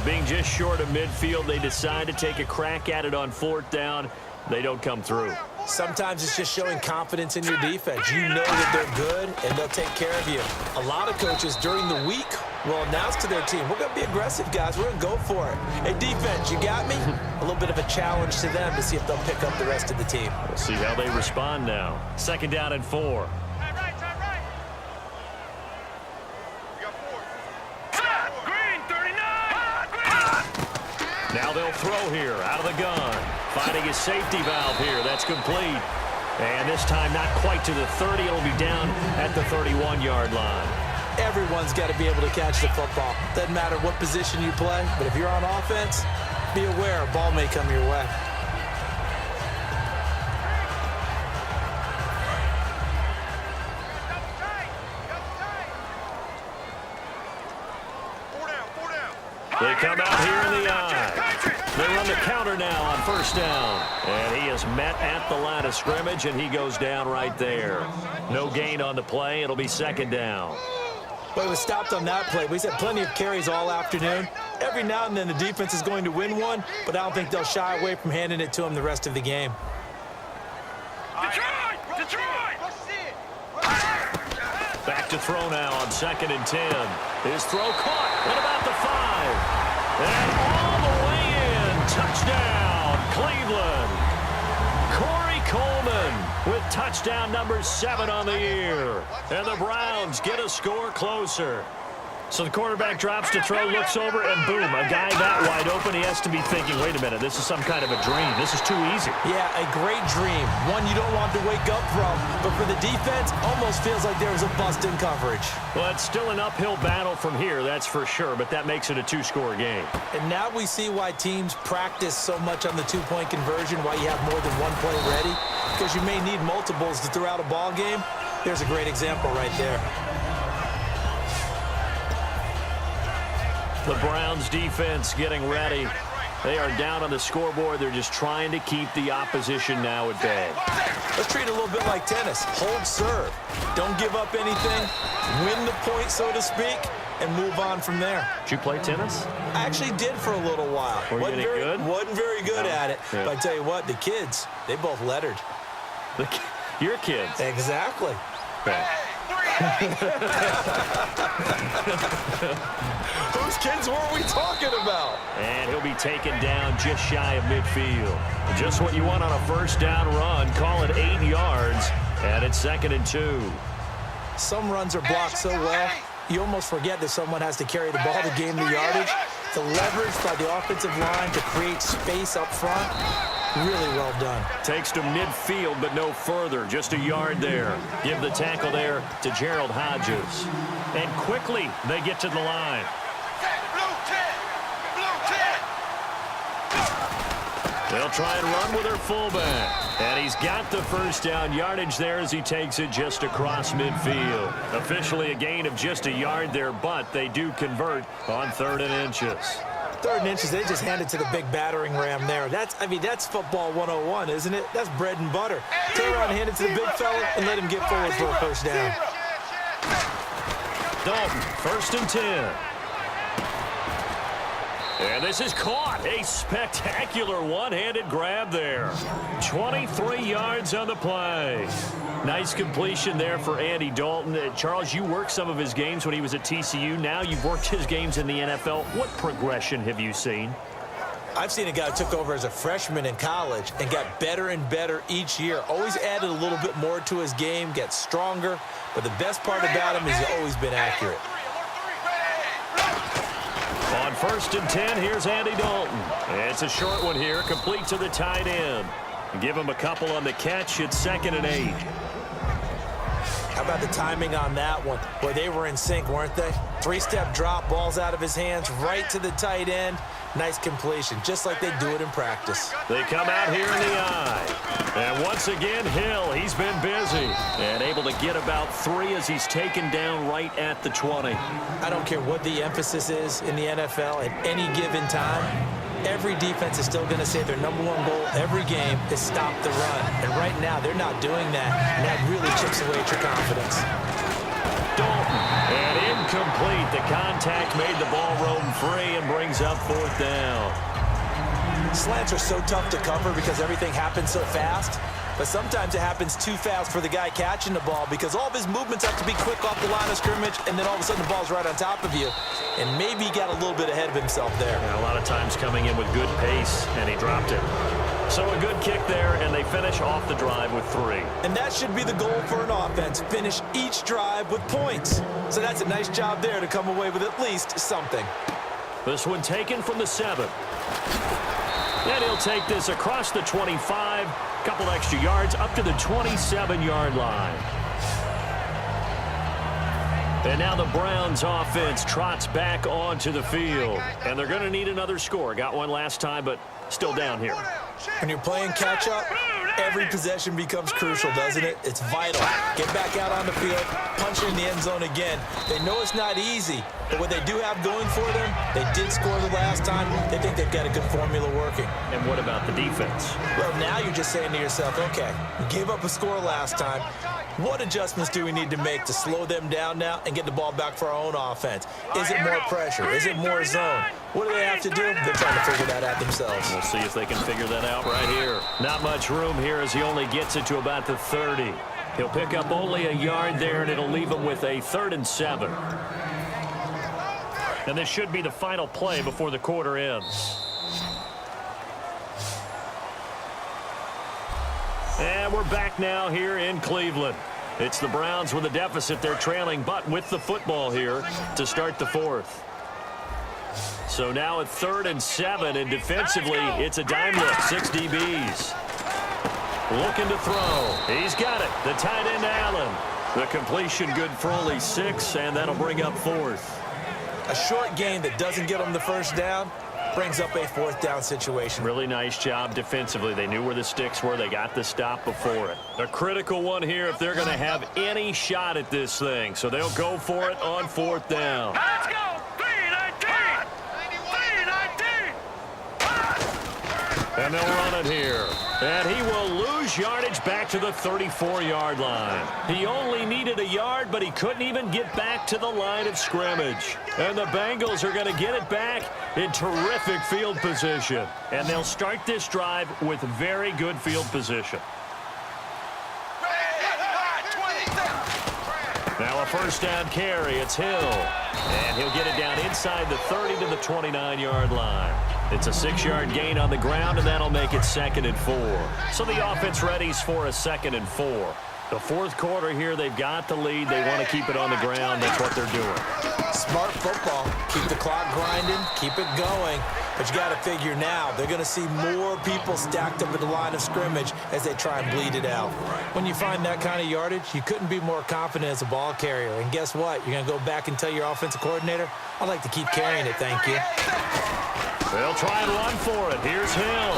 Being just short of midfield, they decide to take a crack at it on 4th down. They don't come through. Sometimes it's just showing confidence in your defense. You know that they're good, and they'll take care of you. A lot of coaches during the week will announce to their team, we're going to be aggressive, guys. We're going to go for it. Hey, defense, you got me? A little bit of a challenge to them to see if they'll pick up the rest of the team. We'll see how they respond now. 2nd down and 4. Now they'll throw here out of the gun. Finding his safety valve here. That's complete. And this time not quite to the 30. It'll be down at the 31-yard line. Everyone's got to be able to catch the football. Doesn't matter what position you play, but if you're on offense, be aware a ball may come your way. They come out here in the eye. They run the counter now on 1st down. And he is met at the line of scrimmage, and he goes down right there. No gain on the play. It'll be 2nd down. Well, he was stopped on that play. We've had plenty of carries all afternoon. Every now and then the defense is going to win one, but I don't think they'll shy away from handing it to him the rest of the game. Detroit! Back to throw now on 2nd and 10. His throw caught at about the 5. And all the way in. Touchdown, Cleveland. Corey Coleman with touchdown number 7 on the year. And the Browns get a score closer. So the quarterback drops to throw, looks over, and boom, a guy that wide open. He has to be thinking, wait a minute, this is some kind of a dream. This is too easy. Yeah, a great dream. One you don't want to wake up from. But for the defense, almost feels like there was a bust in coverage. Well, it's still an uphill battle from here, that's for sure, but that makes it a 2-score game. And now we see why teams practice so much on the 2-point conversion, why you have more than one play ready, because you may need multiples to throw out a ball game. There's a great example right there. The Browns defense getting ready. They are down on the scoreboard. They're just trying to keep the opposition now at bay. Let's treat it a little bit like tennis. Hold serve. Don't give up anything. Win the point, so to speak, and move on from there. Did you play tennis? I actually did for a little while. Wasn't very good at it. Yeah. But I tell you what, the kids, they both lettered. Your kids. Exactly. Okay. Whose kids were we talking about? And he'll be taken down just shy of midfield. Just what you want on a 1st down run. Call it 8 yards. And it's 2nd and 2. Some runs are blocked so well, you almost forget that someone has to carry the ball to gain the yardage. The leverage by the offensive line to create space up front, really well done. Takes to midfield, but no further. Just a yard there. Give the tackle there to Gerald Hodges. And quickly, they get to the line. They'll try and run with their fullback. And he's got the 1st down yardage there as he takes it just across midfield. Officially a gain of just a yard there, but they do convert on 3rd and inches. 3rd and inches, they just hand it to the big battering ram there. That's football 101, isn't it? That's bread and butter. Turn around and hand it to the big fella and let him get forward for a 1st down. Dalton, 1st and 10. And this is caught. A spectacular one-handed grab there. 23 yards on the play. Nice completion there for Andy Dalton. Charles, you worked some of his games when he was at TCU. Now you've worked his games in the NFL. What progression have you seen? I've seen a guy who took over as a freshman in college and got better and better each year. Always added a little bit more to his game, gets stronger. But the best part about him is he's always been accurate. On 1st and 10, here's Andy Dalton. It's a short one here, complete to the tight end. Give him a couple on the catch. It's 2nd and 8. How about the timing on that one? Boy, they were in sync, weren't they? 3-step drop, balls out of his hands, right to the tight end. Nice completion, just like they do it in practice. They come out here in the eye. And once again, Hill, he's been busy. And able to get about 3 as he's taken down right at the 20. I don't care what the emphasis is in the NFL at any given time. Every defense is still going to say their #1 goal every game is stop the run. And right now, they're not doing that. And that really chips away at your confidence. Dalton, and incomplete. The contact made the ball roam free and brings up 4th down. Slants are so tough to cover because everything happens so fast. But sometimes it happens too fast for the guy catching the ball because all of his movements have to be quick off the line of scrimmage, and then all of a sudden the ball's right on top of you. And maybe he got a little bit ahead of himself there. And a lot of times coming in with good pace, and he dropped it. So a good kick there, and they finish off the drive with 3. And that should be the goal for an offense, finish each drive with points. So that's a nice job there to come away with at least something. This one taken from the 7. And he'll take this across the 25, couple extra yards up to the 27-yard line. And now the Browns offense trots back onto the field. And they're going to need another score. Got one last time, but still down here. When you're playing catch-up, every possession becomes crucial, doesn't it? It's vital. Get back out on the field, punch it in the end zone again. They know it's not easy, but what they do have going for them, they did score the last time. They think they've got a good formula working. And what about the defense? Well, now you're just saying to yourself, okay, we gave up a score last time. What adjustments do we need to make to slow them down now and get the ball back for our own offense? Is it more pressure? Is it more zone? What do they have to do? They're trying to figure that out themselves. We'll see if they can figure that out right here. Not much room here as he only gets it to about the 30. He'll pick up only a yard there, and it'll leave him with a 3rd and 7. And this should be the final play before the quarter ends. And we're back now here in Cleveland. It's the Browns with a deficit. They're trailing, but with the football here to start the 4th. So now at 3rd and 7, and defensively, it's a dime look, 6 DBs. Looking to throw. He's got it. The tight end, Allen. The completion good for only 6, and that'll bring up 4th. A short gain that doesn't get them the first down brings up a 4th down situation. Really nice job defensively. They knew where the sticks were. They got the stop before it. A critical one here if they're going to have any shot at this thing. So they'll go for it on 4th down. Let's go! 3-19! 3-19! And they'll run it here. And he will lose yardage back to the 34-yard line. He only needed a yard, but he couldn't even get back to the line of scrimmage. And the Bengals are going to get it back in terrific field position. And they'll start this drive with very good field position. Now a 1st down carry. It's Hill. And he'll get it down inside the 30 to the 29-yard line. It's a 6-yard gain on the ground, and that'll make it 2nd and 4. So the offense readies for a 2nd and 4. The 4th quarter here, they've got the lead. They want to keep it on the ground. That's what they're doing. Smart football. Keep the clock grinding. Keep it going. But you got to figure now, they're going to see more people stacked up at the line of scrimmage as they try and bleed it out. When you find that kind of yardage, you couldn't be more confident as a ball carrier. And guess what? You're going to go back and tell your offensive coordinator, I'd like to keep carrying it, thank you. They'll try and run for it. Here's Hill.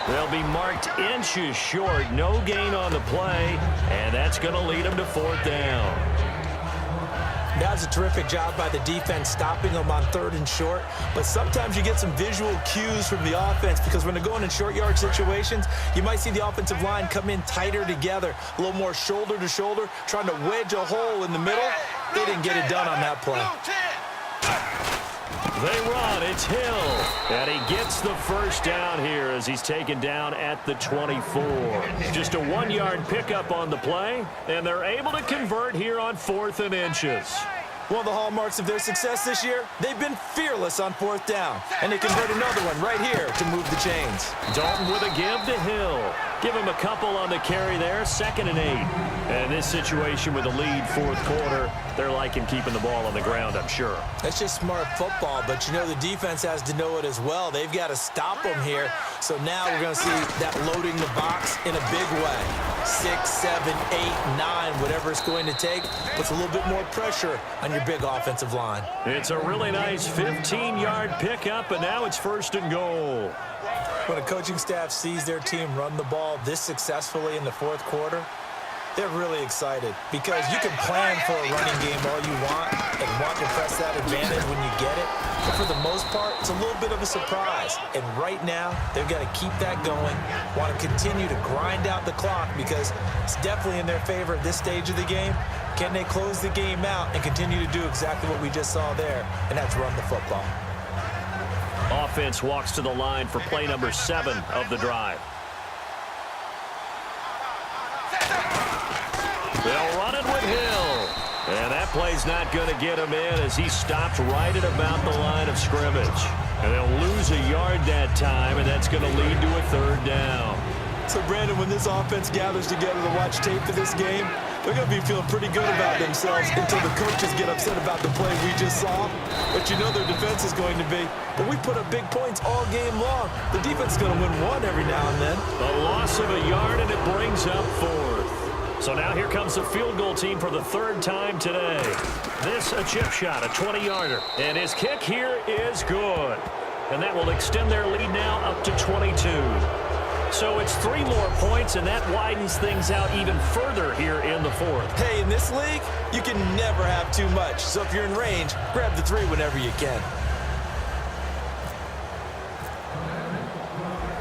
They'll be marked inches short. No gain on the play, and that's going to lead them to 4th down. That was a terrific job by the defense stopping them on 3rd and short. But sometimes you get some visual cues from the offense because when they're going in short yard situations, you might see the offensive line come in tighter together, a little more shoulder to shoulder, trying to wedge a hole in the middle. They didn't get it done on that play. They run. It's Hill. And he gets the first down here as he's taken down at the 24. Just a 1-yard pickup on the play, and they're able to convert here on 4th and inches. One of the hallmarks of their success this year, they've been fearless on 4th down. And they convert another one right here to move the chains. Dalton with a give to Hill. Give him a couple on the carry there, 2nd and 8. And this situation with a lead 4th quarter, they're liking keeping the ball on the ground, I'm sure. That's just smart football, but you know the defense has to know it as well. They've got to stop them here. So now we're going to see that loading the box in a big way. 6, 7, 8, 9, whatever it's going to take, puts a little bit more pressure on your big offensive line. It's a really nice 15-yard pickup, and now it's 1st and goal. When a coaching staff sees their team run the ball this successfully in the 4th quarter, they're really excited because you can plan for a running game all you want and want to press that advantage when you get it. But for the most part, it's a little bit of a surprise. And right now, they've got to keep that going, want to continue to grind out the clock because it's definitely in their favor at this stage of the game. Can they close the game out and continue to do exactly what we just saw there, and that's run the football. Offense walks to the line for play number 7 of the drive. They'll run it with Hill. And that play's not going to get him in as he stopped right at about the line of scrimmage. And they'll lose a yard that time, and that's going to lead to a 3rd down. So, Brandon, when this offense gathers together to watch tape for this game, they're going to be feeling pretty good about themselves until the coaches get upset about the play we just saw. But you know their defense is going to be. But we put up big points all game long. The defense is going to win one every now and then. A loss of a yard, and it brings up 4th. So now here comes the field goal team for the 3rd time today. This a chip shot, a 20-yarder. And his kick here is good. And that will extend their lead now up to 22. So it's 3 more points, and that widens things out even further here in the 4th. Hey, in this league, you can never have too much. So if you're in range, grab the 3 whenever you can.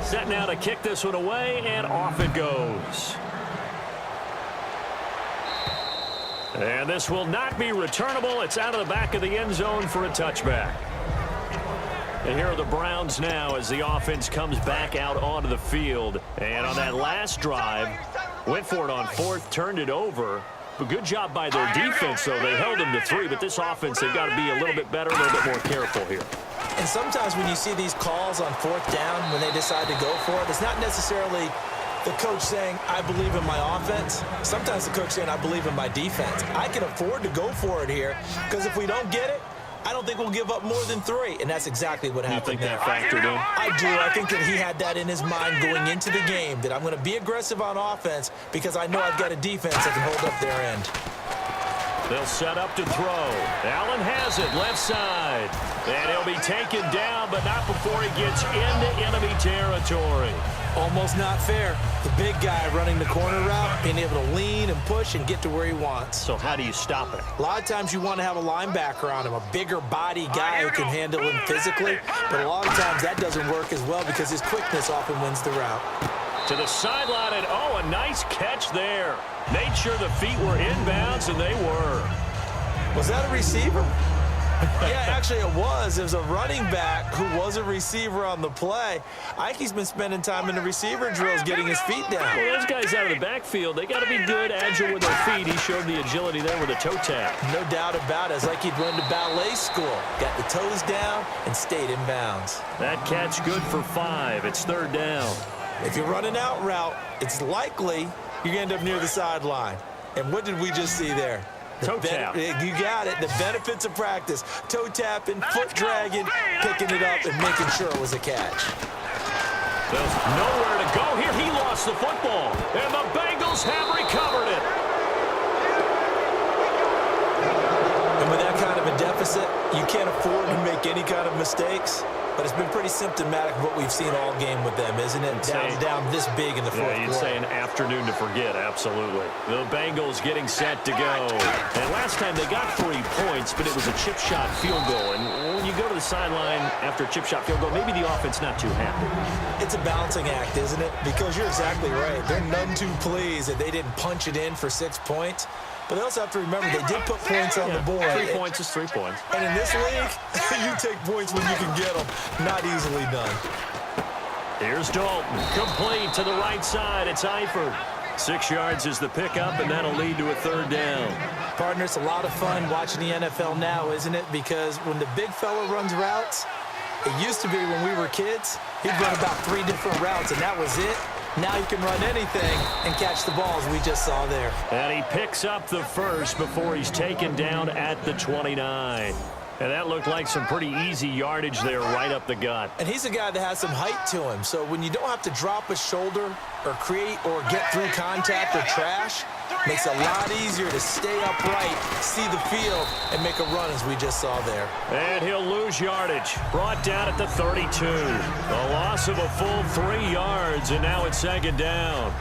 Set now to kick this one away, and off it goes. And this will not be returnable. It's out of the back of the end zone for a touchback. And here are the Browns now as the offense comes back out onto the field. And on that last drive, went for it on 4th, turned it over. But good job by their defense, though. They held them to 3, but this offense, they've got to be a little bit better, a little bit more careful here. And sometimes when you see these calls on 4th down, when they decide to go for it, it's not necessarily the coach saying, I believe in my offense. Sometimes the coach saying, I believe in my defense. I can afford to go for it here because if we don't get it, I don't think we'll give up more than 3, and that's exactly what happened there. You think that factored in? I do. I think that he had that in his mind going into the game, that I'm going to be aggressive on offense because I know I've got a defense that can hold up their end. They'll set up to throw. Allen has it, left side. And he'll be taken down, but not before he gets into enemy territory. Almost not fair. The big guy running the corner route, being able to lean and push and get to where he wants. So how do you stop it? A lot of times you want to have a linebacker on him, a bigger body guy who can handle him physically. But a lot of times that doesn't work as well because his quickness often wins the route. To the sideline, and oh, a nice catch there. Made sure the feet were inbounds, and they were. Was that a receiver? Yeah, actually it was. It was a running back who was a receiver on the play. Ike's been spending time in the receiver drills getting his feet down. Well, those guys out of the backfield, they got to be good, agile with their feet. He showed the agility there with a toe tap. No doubt about it. It's like he'd run to ballet school. Got the toes down and stayed in bounds. That catch good for 5. It's 3rd down. If you're running out route, it's likely you're going to end up near the sideline. And what did we just see there? Toe tap. You got it. The benefits of practice. Toe tapping, foot dragging, picking it up, and making sure it was a catch. There's nowhere to go here. He lost the football, and the Bengals have recovered it. And with that kind of a deficit, you can't afford to make any kind of mistakes. But it's been pretty symptomatic of what we've seen all game with them, isn't it? Down this big in the fourth quarter. Yeah, you'd say an afternoon to forget, absolutely. The Bengals getting set to go. And last time they got 3 points, but it was a chip shot field goal. And when you go to the sideline after a chip shot field goal, maybe the offense not too happy. It's a balancing act, isn't it? Because you're exactly right. They're none too pleased that they didn't punch it in for 6 points. But they also have to remember they did put points on the board. 3 points is 3 points. And in this league, you take points when you can get them. Not easily done. Here's Dalton. Complete to the right side. It's Eifert. 6 yards is the pickup, and that'll lead to a 3rd down. Partner, it's a lot of fun watching the NFL now, isn't it? Because when the big fella runs routes, it used to be when we were kids, he'd run about 3 different routes, and that was it. Now he can run anything and catch the balls we just saw there. And he picks up the first before he's taken down at the 29. And that looked like some pretty easy yardage there right up the gut. And he's a guy that has some height to him. So when you don't have to drop a shoulder or create or get through contact or trash, makes it a lot easier to stay upright, see the field, and make a run as we just saw there. And he'll lose yardage. Brought down at the 32. A loss of a full 3 yards, and now it's 2nd down.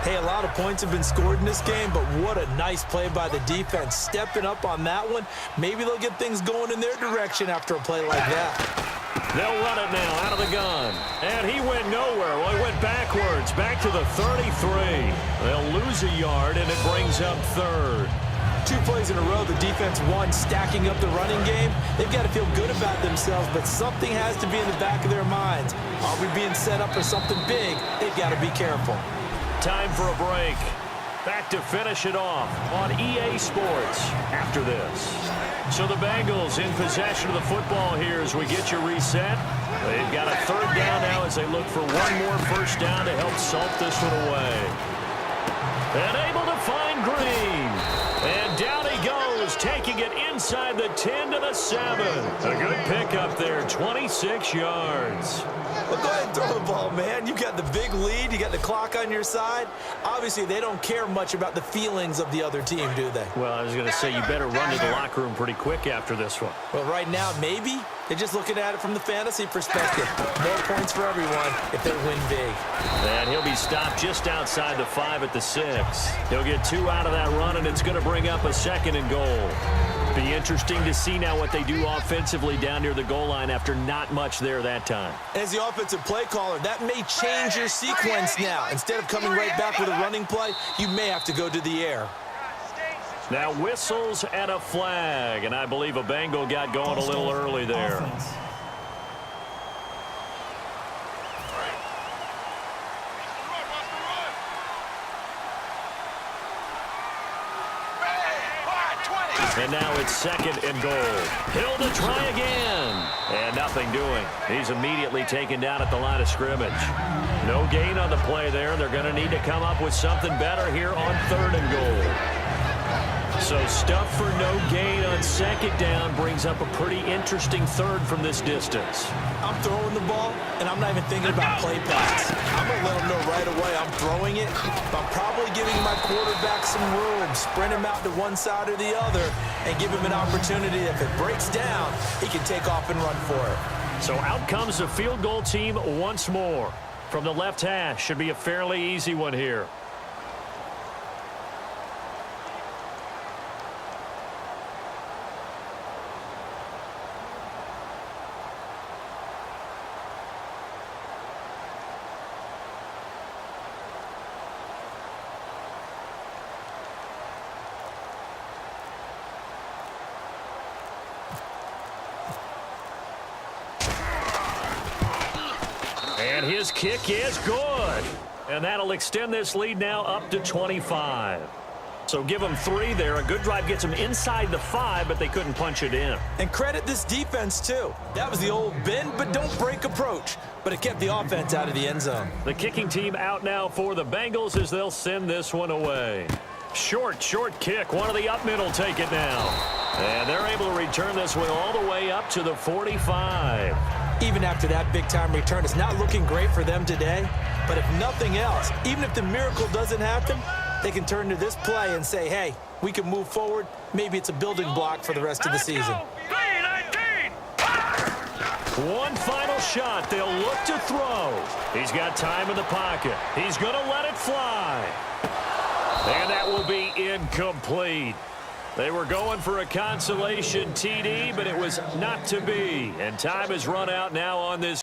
Hey, a lot of points have been scored in this game, but what a nice play by the defense. Stepping up on that one, maybe they'll get things going in their direction after a play like that. They'll run it now out of the gun. And he went nowhere. Well, he went backwards, back to the 33. They'll lose a yard, and it brings up 3rd. 2 plays in a row, the defense won, stacking up the running game. They've got to feel good about themselves, but something has to be in the back of their minds. Are we being set up for something big? They've got to be careful. Time for a break. Back to finish it off on EA Sports after this. So the Bengals in possession of the football here as we get you reset. They've got a 3rd down now as they look for one more 1st down to help salt this one away. And able to find Green. And down he goes, taking it inside the 10 to the 7. A good pickup there, 26 yards. Well, go ahead and throw the ball, man. You got the big lead. You got the clock on your side. Obviously, they don't care much about the feelings of the other team, do they? Well, I was going to say you better run to the locker room pretty quick after this one. Well, right now, maybe. They're just looking at it from the fantasy perspective. More points for everyone if they win big. And he'll be stopped just outside the 5 at the 6. He'll get 2 out of that run, and it's going to bring up a 2nd and goal. Be interesting to see now what they do offensively down near the goal line after not much there that time. As the offensive play caller, that may change your sequence now. Instead of coming right back with a running play, you may have to go to the air. Now whistles and a flag, and I believe a Bengal got going a little early there. Offense. And now it's 2nd and goal. Hill to try again. And nothing doing. He's immediately taken down at the line of scrimmage. No gain on the play there. They're going to need to come up with something better here on 3rd and goal. So stuff for no gain on 2nd down brings up a pretty interesting 3rd from this distance. I'm throwing the ball, and I'm not even thinking about play pass. I'm going to let them know right away I'm throwing it, but I'm probably giving my quarterback some room, sprint him out to one side or the other, and give him an opportunity. If it breaks down, he can take off and run for it. So out comes the field goal team once more. From the left hash, should be a fairly easy one here. And his kick is good. And that'll extend this lead now up to 25. So give them 3 there. A good drive gets them inside the 5, but they couldn't punch it in. And credit this defense, too. That was the old bend but don't break approach, but it kept the offense out of the end zone. The kicking team out now for the Bengals as they'll send this one away. Short kick. One of the up middle take it now. And they're able to return this one all the way up to the 45. Even after that big-time return, it's not looking great for them today. But if nothing else, even if the miracle doesn't happen, they can turn to this play and say, hey, we can move forward. Maybe it's a building block for the rest of the season. One final shot. They'll look to throw. He's got time in the pocket. He's going to let it fly. And that will be incomplete. They were going for a consolation TD, but it was not to be. And time has run out now on this